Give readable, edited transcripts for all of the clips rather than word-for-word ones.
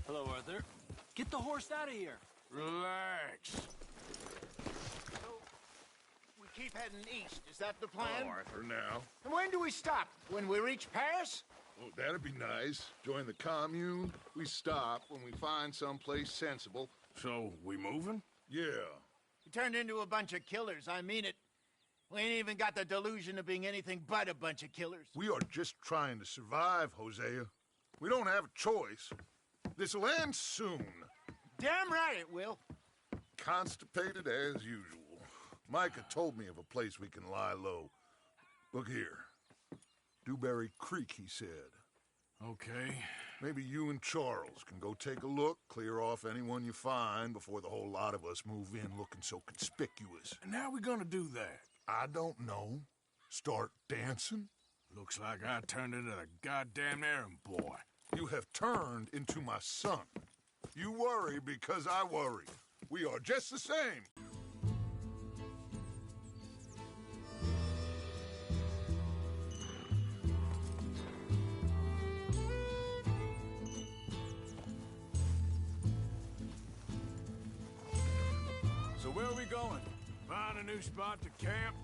Hello, Arthur. Get the horse out of here. Relax. So, we keep heading east. Is that the plan? Oh, Arthur, now. And when do we stop? When we reach Paris? Oh, that'd be nice. Join the commune. We stop when we find someplace sensible. So, we moving? Yeah. We turned into a bunch of killers. I mean it. We ain't even got the delusion of being anything but a bunch of killers. We are just trying to survive, Hosea. We don't have a choice. This'll end soon. Damn right it will. Constipated as usual. Micah told me of a place we can lie low. Look here. Dewberry Creek, he said. Okay. Maybe you and Charles can go take a look, clear off anyone you find before the whole lot of us move in looking so conspicuous. And how we gonna do that? I don't know. Start dancing? Looks like I turned into the goddamn errand boy. You have turned into my son. You worry because I worry. We are just the same. So where are we going? Find a new spot to camp.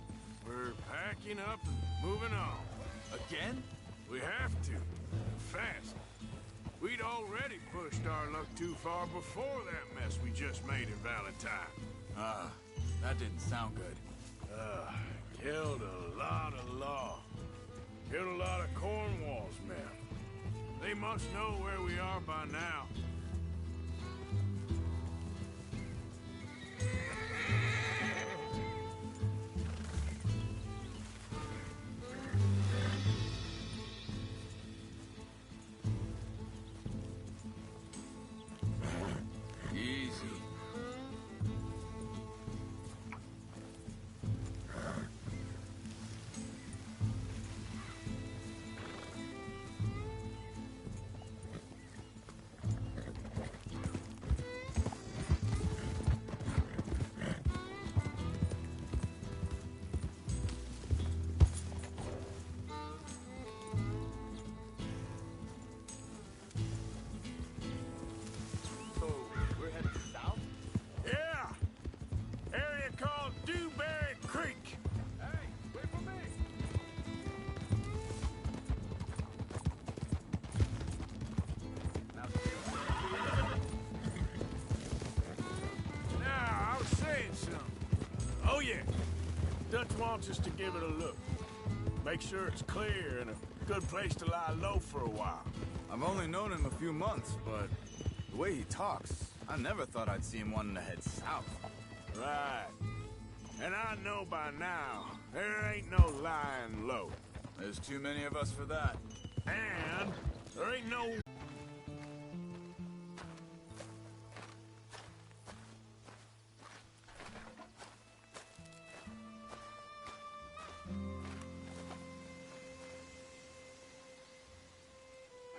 We're packing up and moving on. Again? We have to. Fast. We'd already pushed our luck too far before that mess we just made in Valentine. That didn't sound good. Killed a lot of law. Killed a lot of Cornwall's men. They must know where we are by now. Oh, yeah. Dutch wants us to give it a look. Make sure it's clear and a good place to lie low for a while. I've only known him a few months, but the way he talks, I never thought I'd see him wanting to head south. Right. And I know by now, there ain't no lying low. There's too many of us for that. And there ain't no...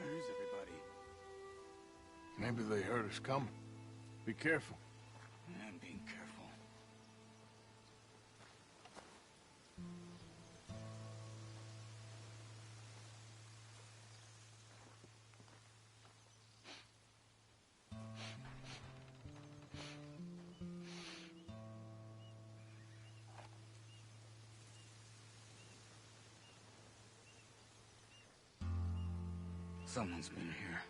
Where's everybody? Maybe they heard us coming. Be careful. I'm being careful. Someone's been here.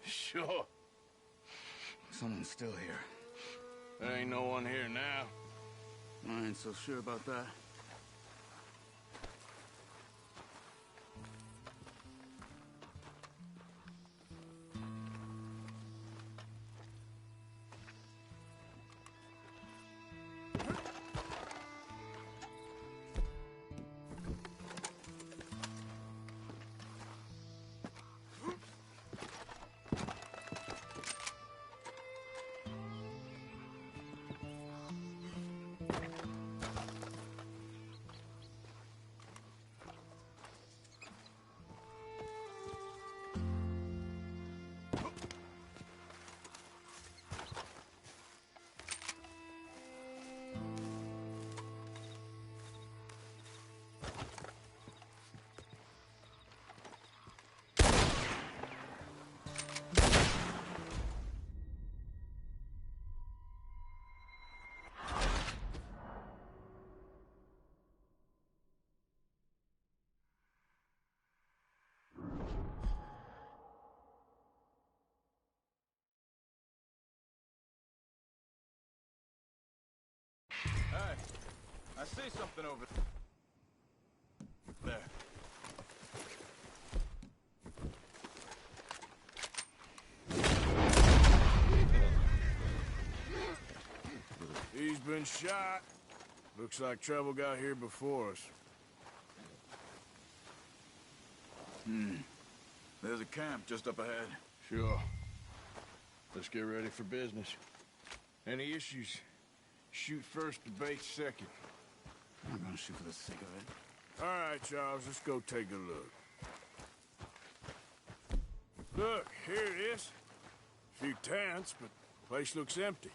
Sure. Someone's still here. There ain't no one here now. I ain't so sure about that. Hey, I see something over there. He's been shot. Looks like trouble got here before us. There's a camp just up ahead. Sure. Let's get ready for business. Any issues? Shoot first, debate second. I'm gonna shoot for the sake of it. All right, Charles, let's go take a look. Look, here it is. A few tents, but the place looks empty.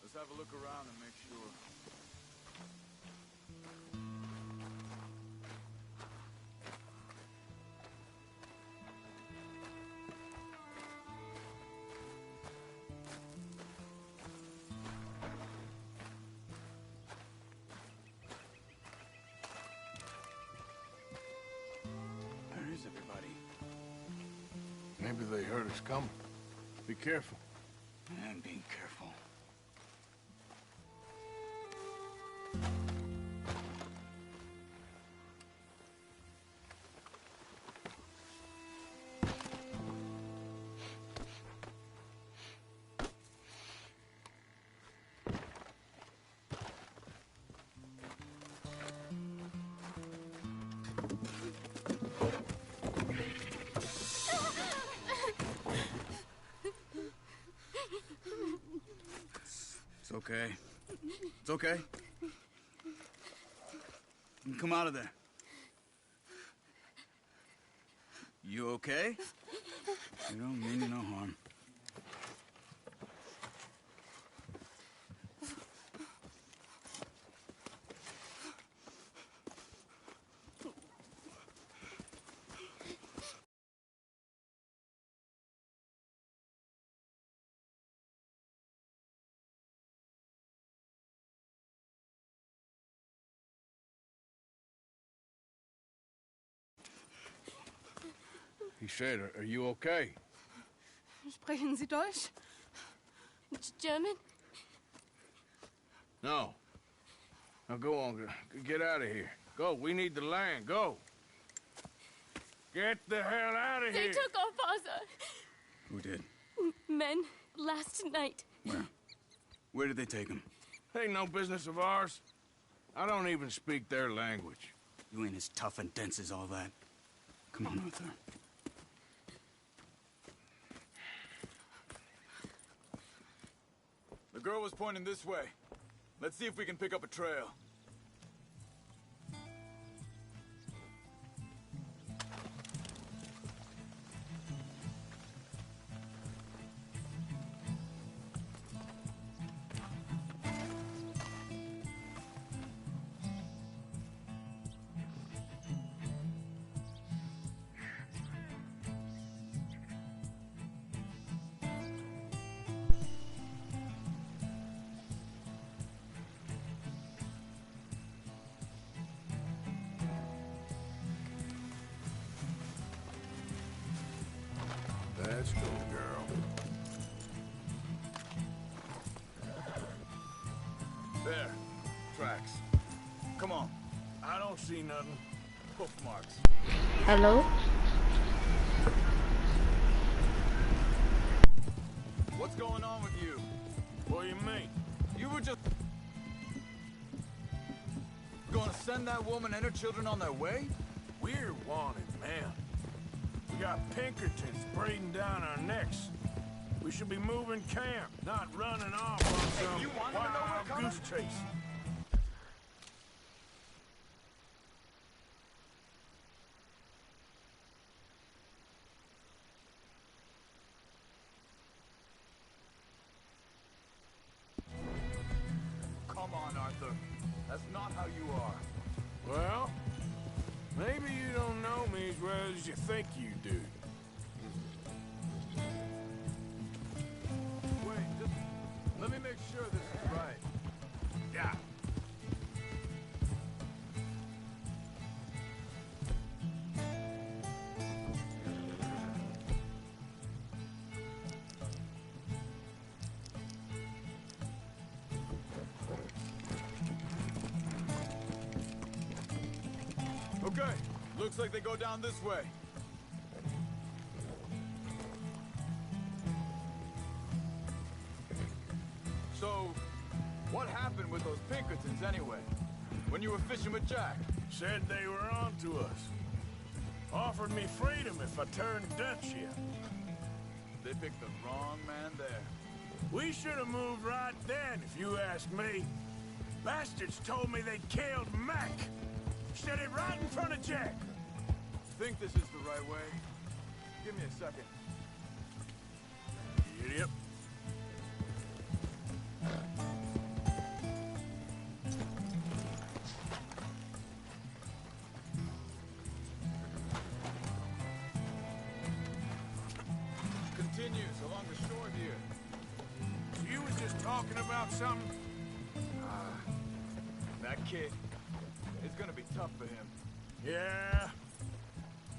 Let's have a look around and make sure. Where is everybody? Maybe they heard us coming. Be careful. I'm being careful. It's okay. It's okay. You can come out of there. You okay? You don't mean you no harm. He said, are you okay? Sprechen Sie Deutsch? German? No. Now go on, get out of here. Go, we need the land, go. Get the hell out of They here. took our father. Who did? Men last night. Where? Where did they take him? Ain't no business of ours. I don't even speak their language. You ain't as tough and dense as all that. Come on, Arthur. The girl was pointing this way. Let's see if we can pick up a trail. Let's go, girl. There. Tracks. Come on. I don't see nothing. Hoof marks. Hello? What's going on with you? What do you mean? You were just... gonna send that woman and her children on their way? We're wanted, man. We got Pinkertons breathing down our necks. We should be moving camp, not running off on some you want them to know we're wild coming? goose chase. Come on, Arthur. That's not how you are. Well, maybe you don't know me as well as you think you do. Wait, just... let me make sure this is right. Yeah. Okay, looks like they go down this way. So, what happened with those Pinkertons anyway? When you were fishing with Jack? Said they were on to us. Offered me freedom if I turned Dutch here. They picked the wrong man there. We should have moved right then, if you ask me. Bastards told me they killed Mac. Said it right in front of Jack. Think this is the right way? Give me a second. Idiot. Continues along the shore here. You was just talking about something? That kid, it's gonna be tough for him. Yeah.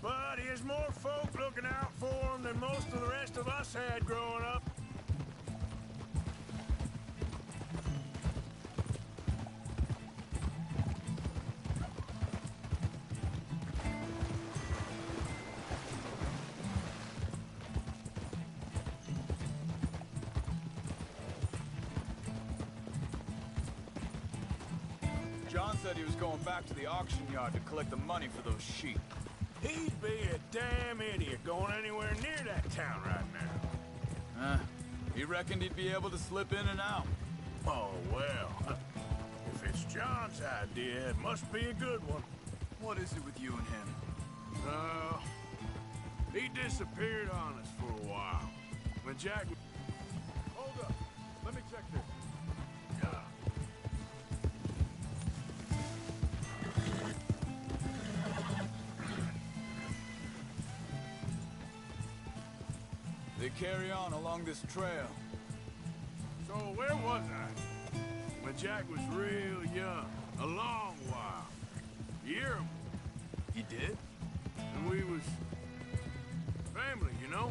But there's more folk looking out for him than most of the rest of us had growing up. John said he was going back to the auction yard to collect the money for those sheep. He'd be a damn idiot going anywhere near that town right now. He reckoned he'd be able to slip in and out. Oh, well. If it's John's idea, it must be a good one. What is it with you and him? He disappeared on us for a while. When Jack... Hold up. Let me check this. They carry on along this trail. So where was I? When Jack was real young. A long while. A year or more. He did? And we was... family, you know?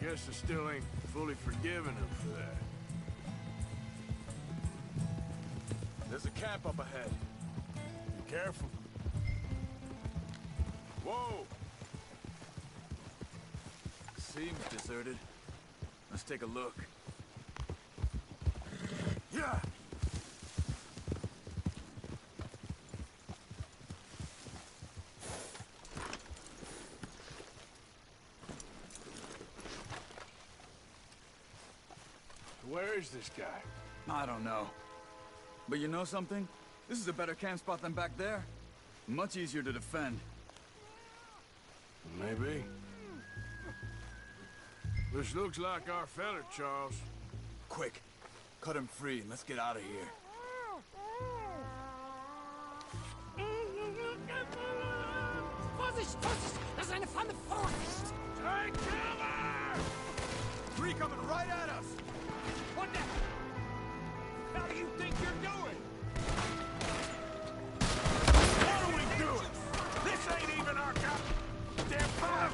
Guess I still ain't fully forgiven him for that. There's a camp up ahead. Be careful. Whoa! Seems deserted. Let's take a look. Yeah! Where is this guy? I don't know. But you know something? This is a better camp spot than back there. Much easier to defend. Maybe. This looks like our fella, Charles. Quick, cut him free and let's get out of here. Vorsicht, Vorsicht! Das ist eine Pfanne! Vorsicht! Take cover! Three coming right at us! What the hell do you think you're doing? What are we doing? This ain't even our goddamn fight!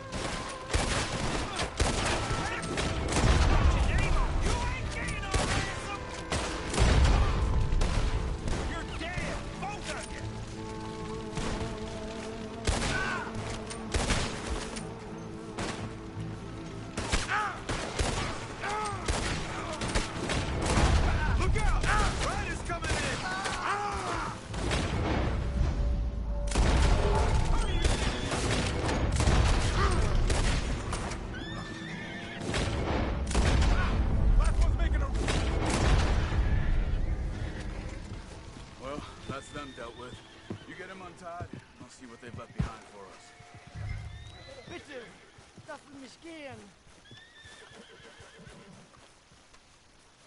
stehen!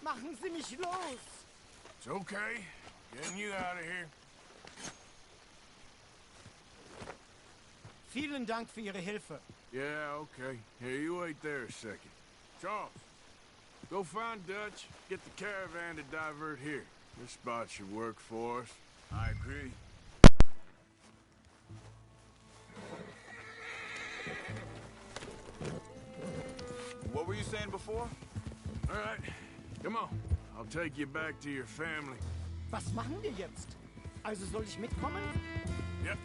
Machen Sie mich los! It's okay. Getting you out of here. Vielen Dank für Ihre Hilfe. Yeah, okay. Here, you wait there a second. Charles, go find Dutch. Get the caravan to divert here. This spot should work for us. I agree. What were you saying before? All right, come on. I'll take you back to your family. Was machen wir jetzt? Also soll ich mitkommen? Yep.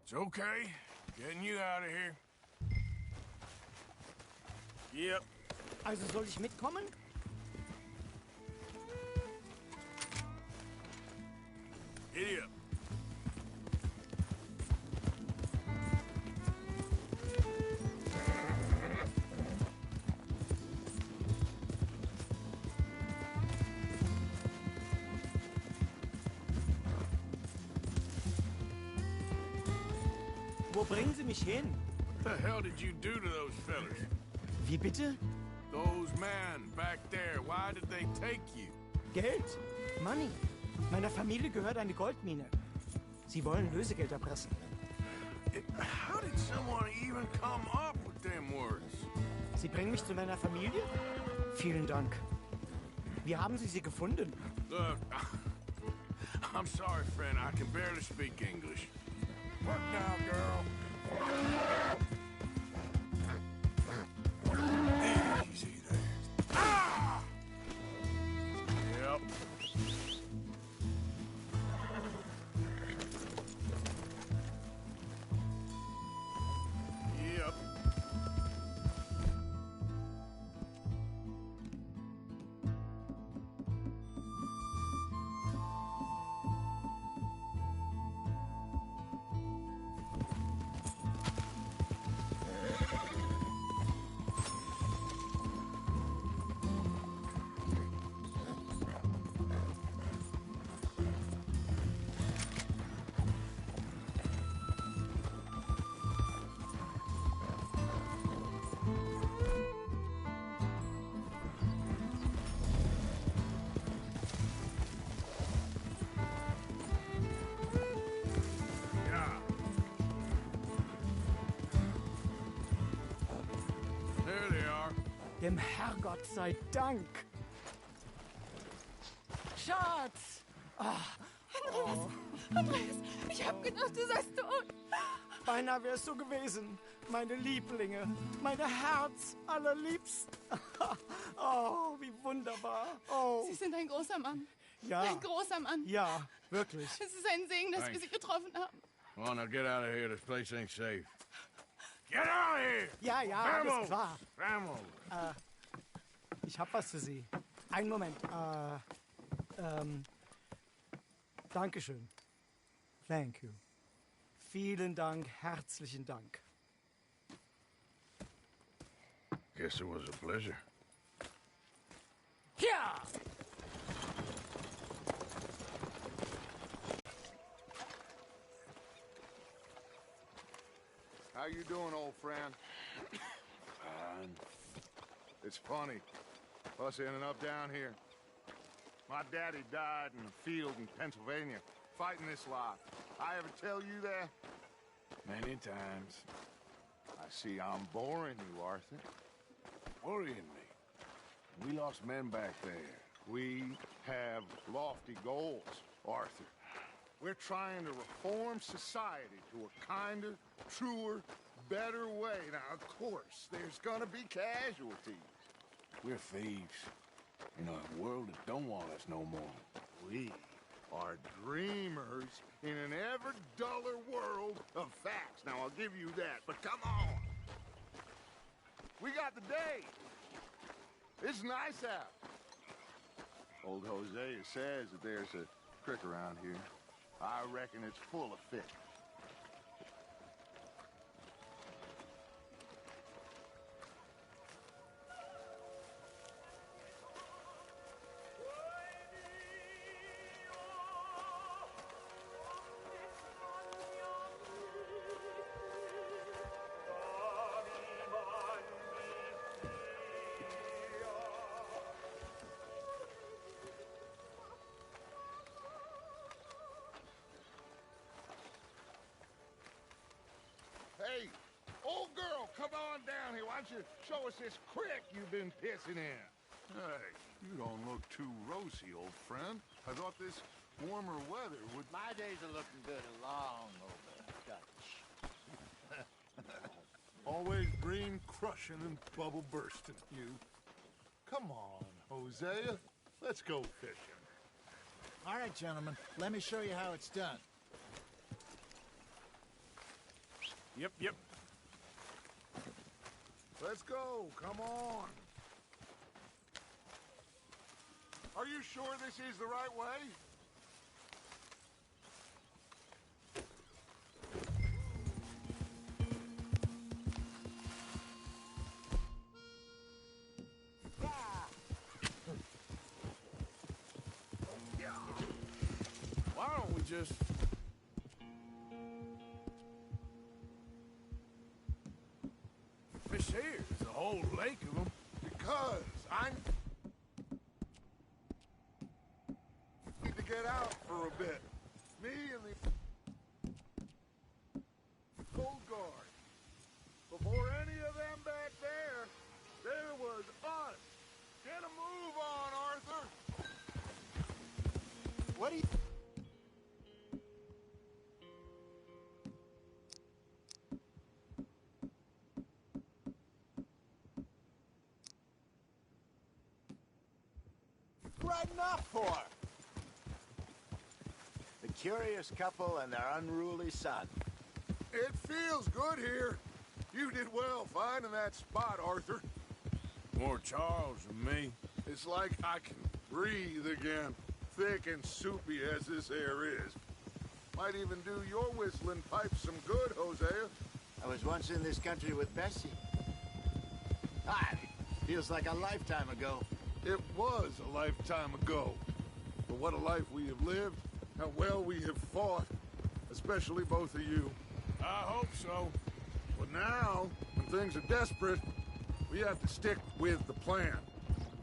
It's okay. Getting you out of here. Yep. Also soll ich mitkommen? Giddy up. Wo bringen Sie mich hin? What the hell did you do to those fellas? Wie bitte? Those men back there, why did they take you? Geld. Money. Meiner Familie gehört eine Goldmine. Sie wollen Lösegeld erpressen. How did someone even come up with them words? Sie bringen mich zu meiner Familie? Vielen Dank. Wie haben Sie sie gefunden? Look, I'm sorry, friend. I can barely speak English. Work now, girl. Easy there. Ah! Yep. Yep. There they are. Dem Herrgott sei Dank. Schatz! Andreas, ich hab gedacht, du seist tot. Beinahe wär's so gewesen. Meine Lieblinge. Meine Herz allerliebsten. Oh, wie wunderbar. Oh, Sie sind ein großer Mann. ja. Ein großer Mann. Ja, wirklich. Es ist ein Segen, dass wir Sie getroffen haben. Come on, now get out of here. This place ain't safe. Get out of here! Ja, ja, alles klar. Vamos! Ich hab was für Sie. Einen Moment. Dankeschön. Thank you. Vielen Dank, herzlichen Dank. Guess it was a pleasure. Ja! How you doing, old friend? Fine. It's funny, us ending up down here. My daddy died in a field in Pennsylvania, fighting this lot. I ever tell you that? Many times. I see I'm boring you, Arthur. Worrying me. We lost men back there. We have lofty goals, Arthur. We're trying to reform society to a kinder, truer, better way. Now, of course, there's gonna be casualties. We're thieves. In a world that don't want us no more. We are dreamers in an ever duller world of facts. Now, I'll give you that, but come on. We got the day. It's nice out. Old Hosea says that there's a creek around here. I reckon it's full of fish. Hey, old girl, come on down here. Why don't you show us this creek you've been pissing in? Hey, you don't look too rosy, old friend. I thought this warmer weather would... My days are looking good and long over, Dutch. Always green crushing and bubble bursting, you. Come on, Hosea. Let's go fishing. All right, gentlemen, let me show you how it's done. Yep. Let's go. Come on. Are you sure this is the right way? Why don't we just... fish here? There's a whole lake of them. Because I need to get out for a bit. Me and the Cold Guard. Before any of them back there was us. Get a move on, Arthur. What do you... riding off for? The curious couple and their unruly son. It feels good here. You did well finding that spot, Arthur. More Charles than me. It's like I can breathe again, thick and soupy as this air is. Might even do your whistling pipe some good, Hosea. I was once in this country with Bessie. Feels like a lifetime ago. It was a lifetime ago. But what a life we have lived, how well we have fought, especially both of you. I hope so. But now, when things are desperate, we have to stick with the plan.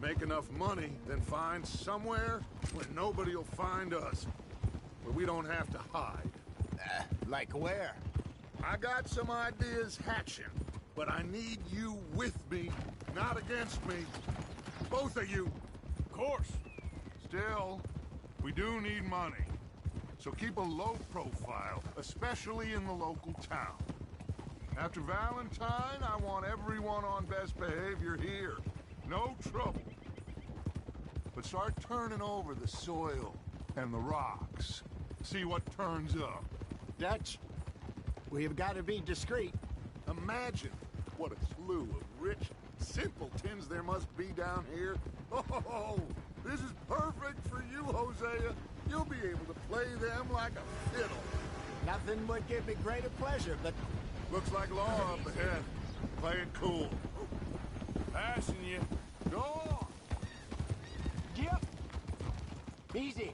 Make enough money, then find somewhere where nobody will find us. Where we don't have to hide. Like where? I got some ideas hatching, but I need you with me, not against me. Both of you. Of course. Still, we do need money. So keep a low profile, especially in the local town. After Valentine, I want everyone on best behavior here. No trouble. But start turning over the soil and the rocks. See what turns up. Dutch, we've got to be discreet. Imagine what a slew of rich simpletons there must be down here. Oh, this is perfect for you, Hosea. You'll be able to play them like a fiddle. Nothing would give me greater pleasure, but... Looks like law up ahead. Play it cool. Passing you. Go on. Yep. Easy.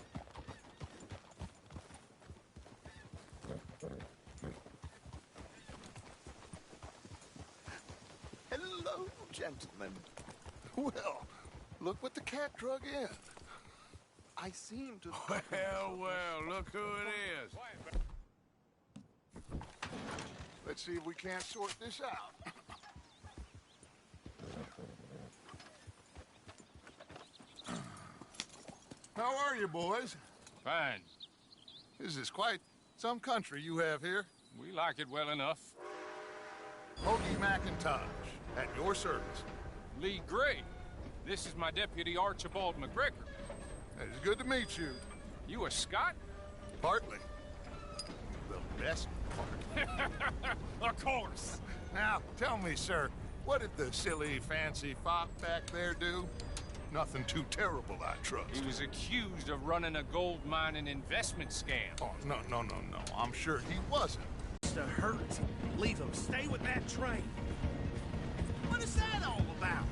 Hello, gentlemen. Well, look what the cat drug in. I seem to... Well, look who it is. Let's see if we can't sort this out. How are you, boys? Fine. This is quite some country you have here. We like it well enough. Hoagie McIntosh, at your service. Lee Gray. This is my deputy, Archibald McGregor. It's good to meet you. You a Scot? Partly. The best part. Of course. Now, tell me, sir, what did the silly, fancy fop back there do? Nothing too terrible, I trust. He was accused of running a gold mining investment scam. Oh, no. I'm sure he wasn't. To hurt. Leave him. Stay with that train. What is that all about?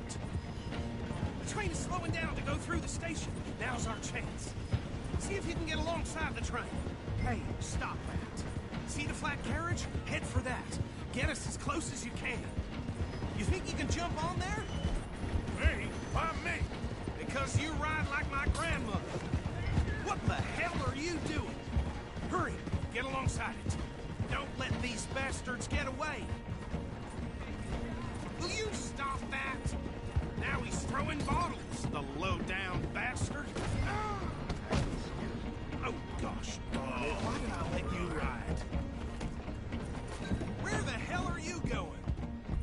The train is slowing down to go through the station. Now's our chance. See if you can get alongside the train. Hey, stop that. See the flat carriage? Head for that. Get us as close as you can. You think you can jump on there? Me? Why me? Because you ride like my grandmother. What the hell are you doing? Hurry, get alongside it. Don't let these bastards get away. Will you stop that? Now he's throwing bottles, the low-down bastard. Oh, gosh. Why did I let you ride? Where the hell are you going?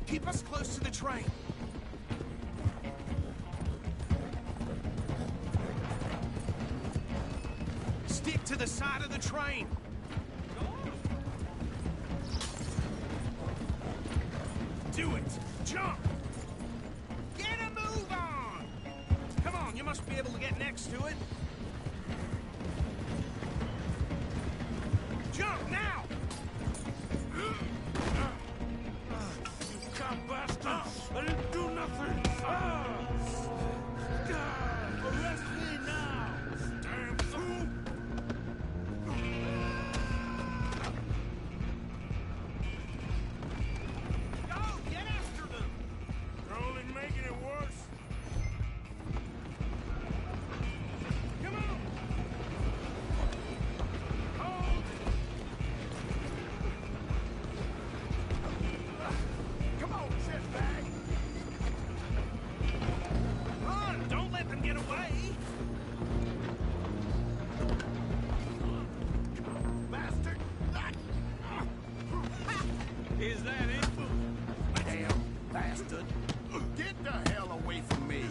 Keep us close to the train. Stick to the side of the train. Do it. Jump. Get a move on. Come on, you must be able to get next to it. Jump now. You cop bastard! I didn't do nothing! Arrest me now! Damn fool! Go, get after them. You're only making it worse. Come on. Hold! Come on, shitbag! Run, don't let them get away. Bastard! Is that it? Damn bastard! Get the hell away from me!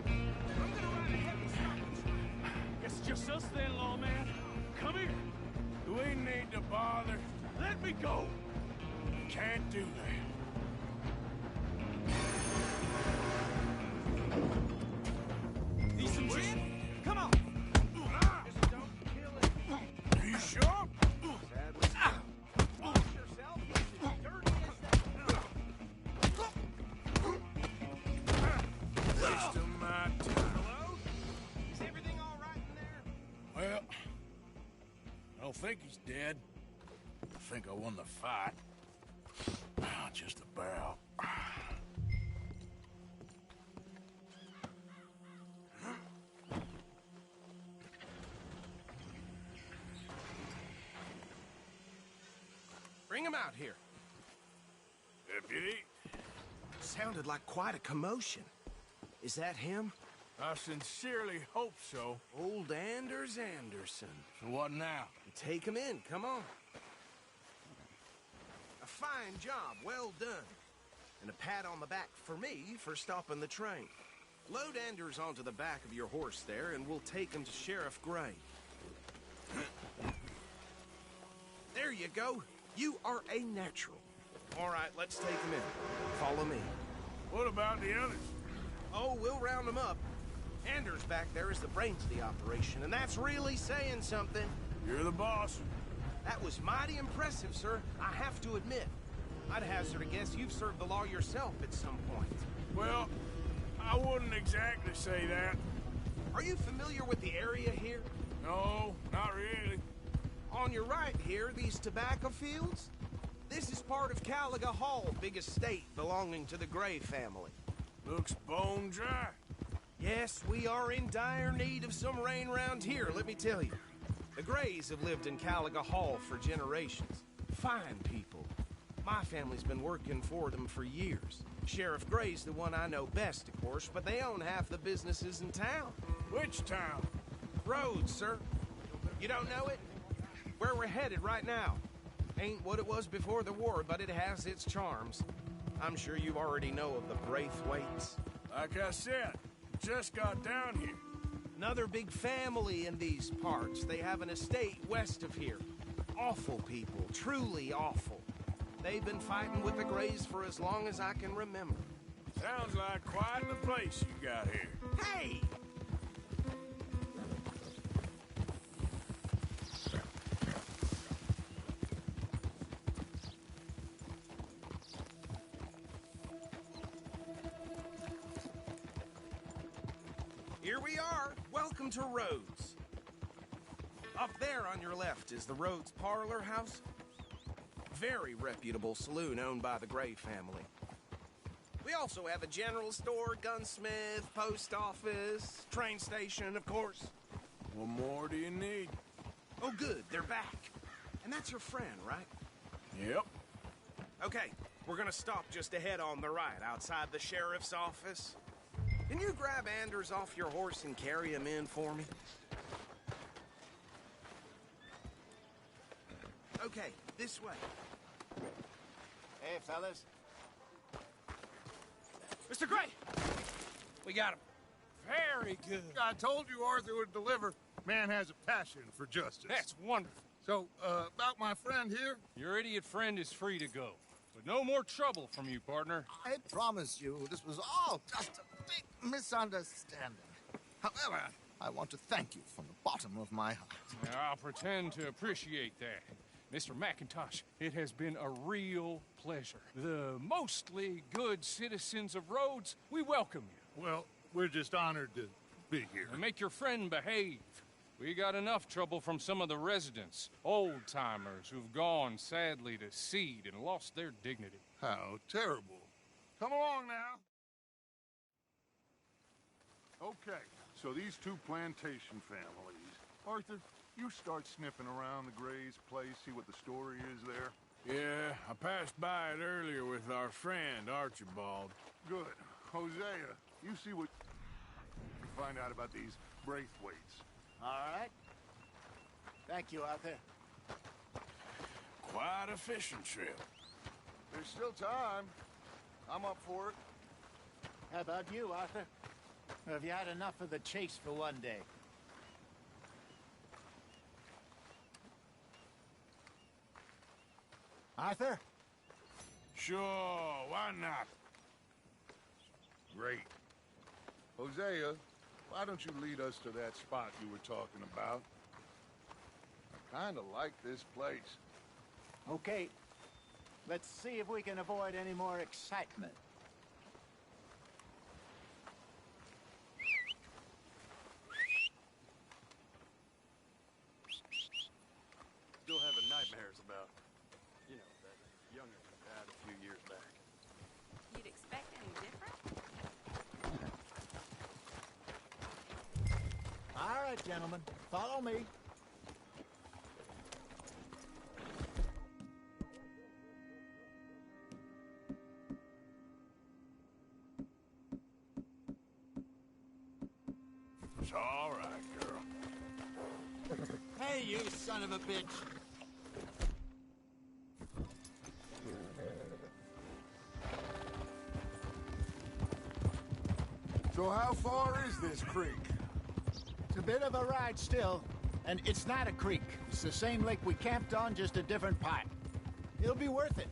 now. I'm gonna ride a heavy stopping train. Guess it's just us then, lawman. Come here. Do we need to bother? Let me go. Can't do that. Need some gin? Come on. Just don't kill it. Are you sure? Sadly. Wash yourself. It's as dirty as that. Waste of my time. Hello? Is everything all right in there? Well, I don't think he's dead. I think I won the fight. Just about. Bring him out here. Deputy, Sounded like quite a commotion. Is that him? I sincerely hope so. Old Anders Anderson. So what now? Take him in, come on. A fine job, well done. And a pat on the back for me for stopping the train. Load Anders onto the back of your horse there, and we'll take him to Sheriff Gray. There you go. You are a natural. All right, let's take him in. Follow me. What about the others? Oh, we'll round them up. Anders back there is the brains of the operation, and that's really saying something. You're the boss. That was mighty impressive, sir. I have to admit. I'd hazard a guess you've served the law yourself at some point. Well, I wouldn't exactly say that. Are you familiar with the area here? No, not really. On your right here, these tobacco fields? This is part of Caliga Hall, big estate belonging to the Gray family. Looks bone dry. Yes, we are in dire need of some rain round here, let me tell you. The Grays have lived in Caliga Hall for generations. Fine people. My family's been working for them for years. Sheriff Gray's the one I know best, of course, but they own half the businesses in town. Which town? Rhodes, sir. You don't know it? Where we're headed right now. Ain't what it was before the war, but it has its charms. I'm sure you already know of the Braithwaites. Like I said, just got down here. Another big family in these parts. They have an estate west of here. Awful people, truly awful. They've been fighting with the Grays for as long as I can remember. Sounds like quite the place you got here. Hey! Here we are. Welcome to Rhodes. Up there on your left is the Rhodes Parlor House. Very reputable saloon owned by the Gray family. We also have a general store, gunsmith, post office, train station, of course. What more do you need? Oh, good, they're back. And that's your friend, right? Yep. Okay, we're gonna stop just ahead on the right, outside the sheriff's office. Can you grab Anders off your horse and carry him in for me? Okay, this way. Hey, fellas. Mr. Gray! We got him. Very good. I told you Arthur would deliver. Man has a passion for justice. That's wonderful. So, about my friend here, Your idiot friend is free to go. But no more trouble from you, partner. I promise you, this was all just a big misunderstanding. However, I want to thank you from the bottom of my heart. Now, I'll pretend to appreciate that. Mr. McIntosh, it has been a real pleasure. The mostly good citizens of Rhodes, we welcome you. well, we're just honored to be here. And make your friend behave. We got enough trouble from some of the residents, old-timers who've gone, sadly, to seed and lost their dignity. How terrible. Come along now. Okay, so these two plantation families. Arthur, you start sniffing around the Gray's place, see what the story is there. Yeah, I passed by it earlier with our friend, Archibald. Good. Hosea, you see what you find out about these Braithwaites. All right. Thank you, Arthur. Quite a fishing trip. There's still time. I'm up for it. How about you, Arthur? Have you had enough of the chase for one day? Arthur? Sure, why not? Great. Hosea, why don't you lead us to that spot you were talking about? I kinda like this place. Okay. Let's see if we can avoid any more excitement. Still having nightmares about, that young'un who died a few years back. You'd expect any different? All right, gentlemen. Follow me. It's all right, girl. Hey, you son of a bitch. So how far is this creek? It's a bit of a ride still, and it's not a creek. It's the same lake we camped on, just a different part. It'll be worth it.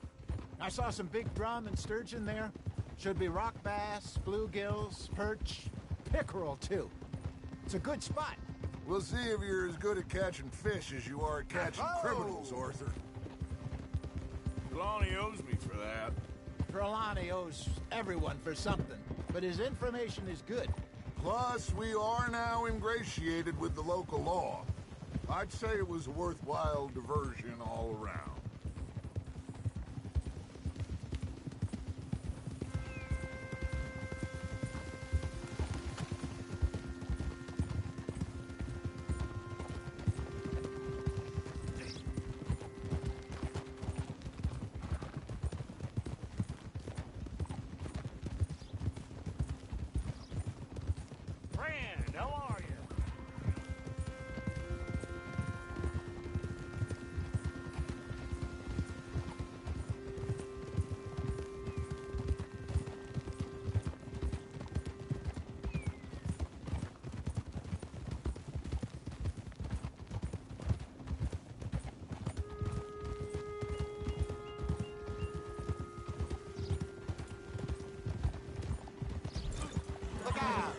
I saw some big drum and sturgeon there. Should be rock bass, bluegills, perch, pickerel, too. It's a good spot. We'll see if you're as good at catching fish as you are at catching criminals, Arthur. Trelawney owes me for that. Trelawney owes everyone for something, but his information is good. Plus, we are now ingratiated with the local law. I'd say it was a worthwhile diversion all around. Friend, how are you? Look out!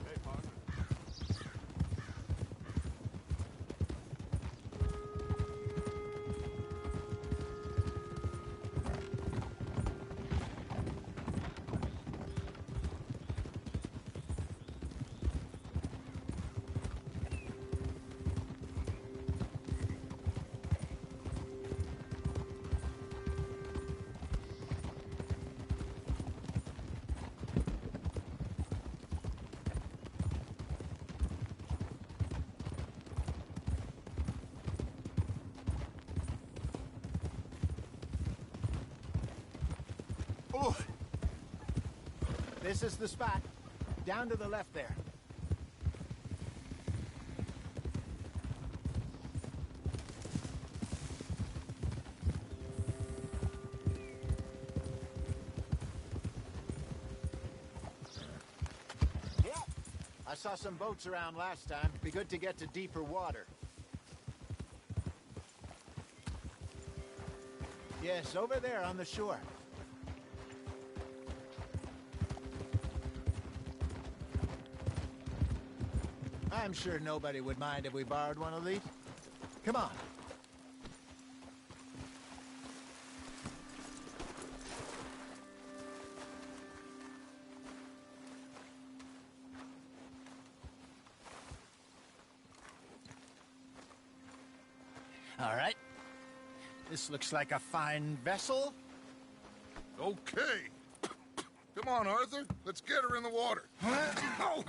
Hey, partner. Ooh. This is the spot. Down to the left there. Yeah. I saw some boats around last time. Be good to get to deeper water. Yes, over there on the shore. I'm sure nobody would mind if we borrowed one of these. Come on. All right. This looks like a fine vessel. Okay. Come on, Arthur. Let's get her in the water. Oh.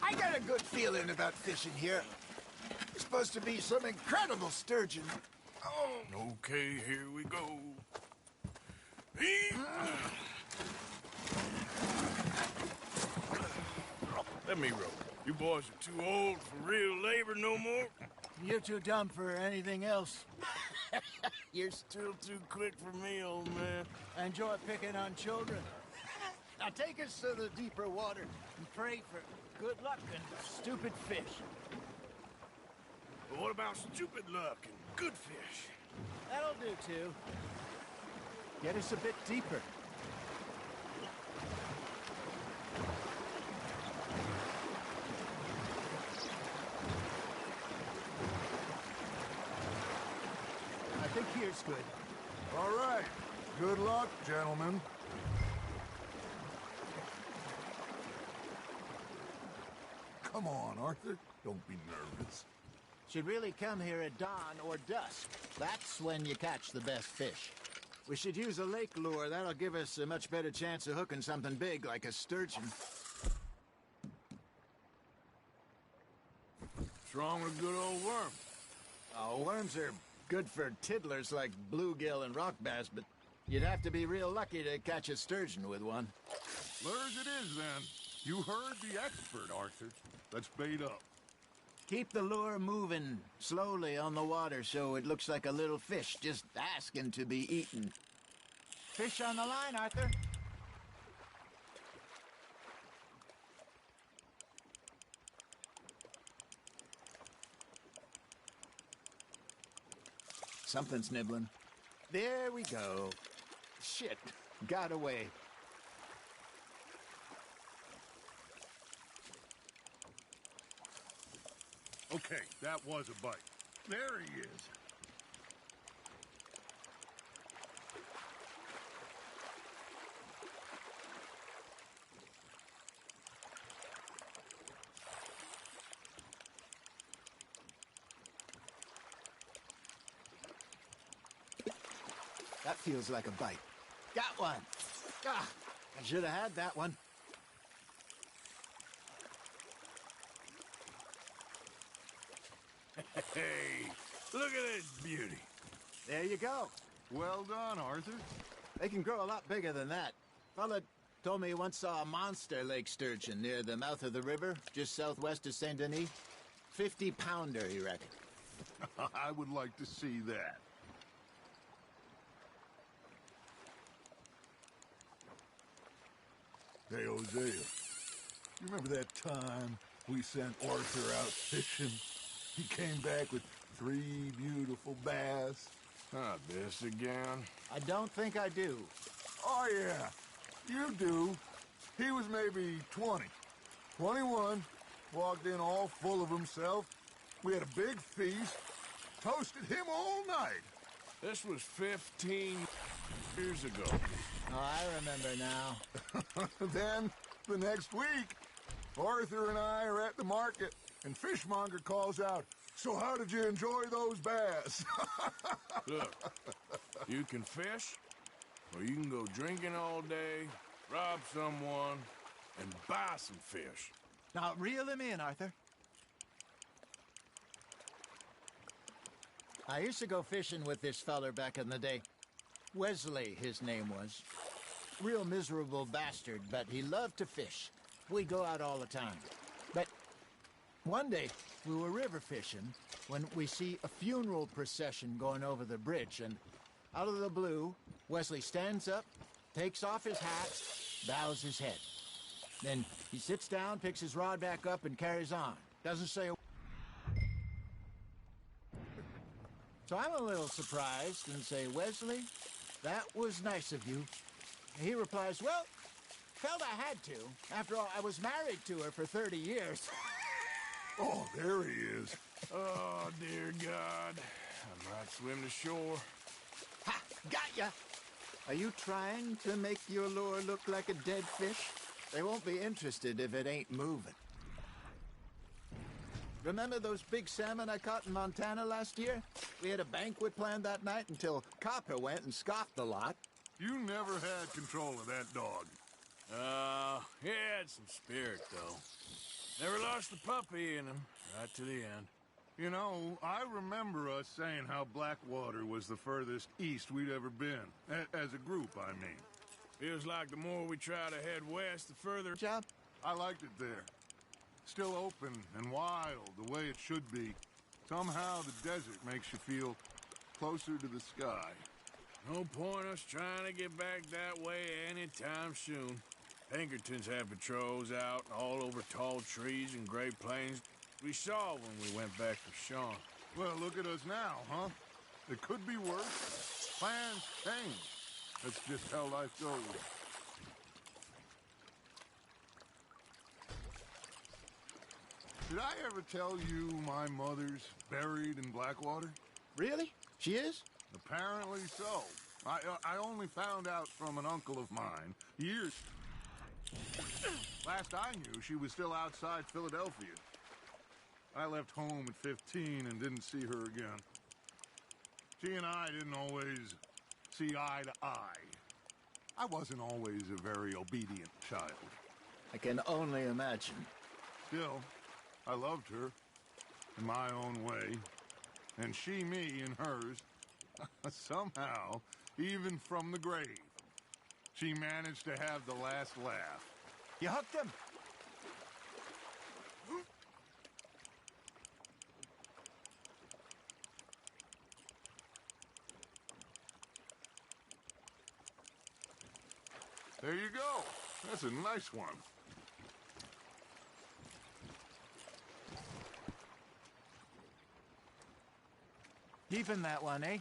I got a good feeling about fishing here. It's supposed to be some incredible sturgeon. Oh. Okay, here we go. Let me row. You boys are too old for real labor no more. You're too dumb for anything else. You're still too quick for me, old man. Enjoy picking on children. Now take us to the deeper water and pray for good luck and stupid fish. But what about stupid luck and good fish? That'll do, too. Get us a bit deeper. I think here's good. All right. Good luck, gentlemen. Come on, Arthur. Don't be nervous. Should really come here at dawn or dusk. That's when you catch the best fish. We should use a lake lure. That'll give us a much better chance of hooking something big like a sturgeon. What's wrong with a good old worm? Oh, worms are good for tiddlers like bluegill and rock bass, but you'd have to be real lucky to catch a sturgeon with one. Lures it is, then. You heard the expert, Arthur. Let's bait up. Keep the lure moving slowly on the water so it looks like a little fish just asking to be eaten. Fish on the line, Arthur. Something's nibbling. There we go. Shit, got away. Okay, that was a bite. There he is. That feels like a bite. Got one. Ah, I should have had that one. Hey, look at this beauty. There you go. Well done, Arthur. They can grow a lot bigger than that. Fella told me he once saw a monster lake sturgeon near the mouth of the river, just southwest of Saint Denis. 50-pounder, he reckoned. I would like to see that. Hey, Hosea, you remember that time we sent Arthur out fishing? He came back with 3 beautiful bass. Not this again. I don't think I do. Oh, yeah, you do. He was maybe 20, 21, walked in all full of himself. We had a big feast, toasted him all night. This was 15 years ago. Oh, I remember now. Then, the next week, Arthur and I are at the market, and Fishmonger calls out, "So how did you enjoy those bass?" Look, you can fish, or you can go drinking all day, rob someone, and buy some fish. Now, reel him in, Arthur. I used to go fishing with this feller back in the day. Wesley, his name was. Real miserable bastard, but he loved to fish. We'd go out all the time. But one day, we were river fishing when we see a funeral procession going over the bridge, and out of the blue, Wesley stands up, takes off his hat, bows his head. Then he sits down, picks his rod back up, and carries on. Doesn't say a word. So I'm a little surprised and say, "Wesley, that was nice of you." He replies, "Well, felt I had to. After all, I was married to her for 30 years. Oh, there he is. Oh, dear God. I might swim to shore. Ha! Got ya! Are you trying to make your lure look like a dead fish? They won't be interested if it ain't moving. Remember those big salmon I caught in Montana last year? We had a banquet planned that night until Copper went and scoffed the lot. You never had control of that dog. He had some spirit, though. Never lost the puppy in him, right to the end. You know, I remember us saying how Blackwater was the furthest east we'd ever been. As a group, I mean. Feels like the more we try to head west, the further... Job? I liked it there. Still open and wild, the way it should be. Somehow the desert makes you feel closer to the sky. No point us trying to get back that way anytime soon. Pinkertons have patrols out all over tall trees and Great Plains. We saw when we went back to Sean. Well, look at us now, huh? It could be worse. Plans change. That's just how life goes. Did I ever tell you my mother's buried in Blackwater? Really? She is? Apparently so. I only found out from an uncle of mine years. Last I knew, she was still outside Philadelphia. I left home at 15 and didn't see her again. She and I didn't always see eye to eye. I wasn't always a very obedient child. I can only imagine. Still, I loved her in my own way, and she me in hers. Somehow, even from the grave, she managed to have the last laugh. You hooked him. There you go. That's a nice one. Keeping that one, eh?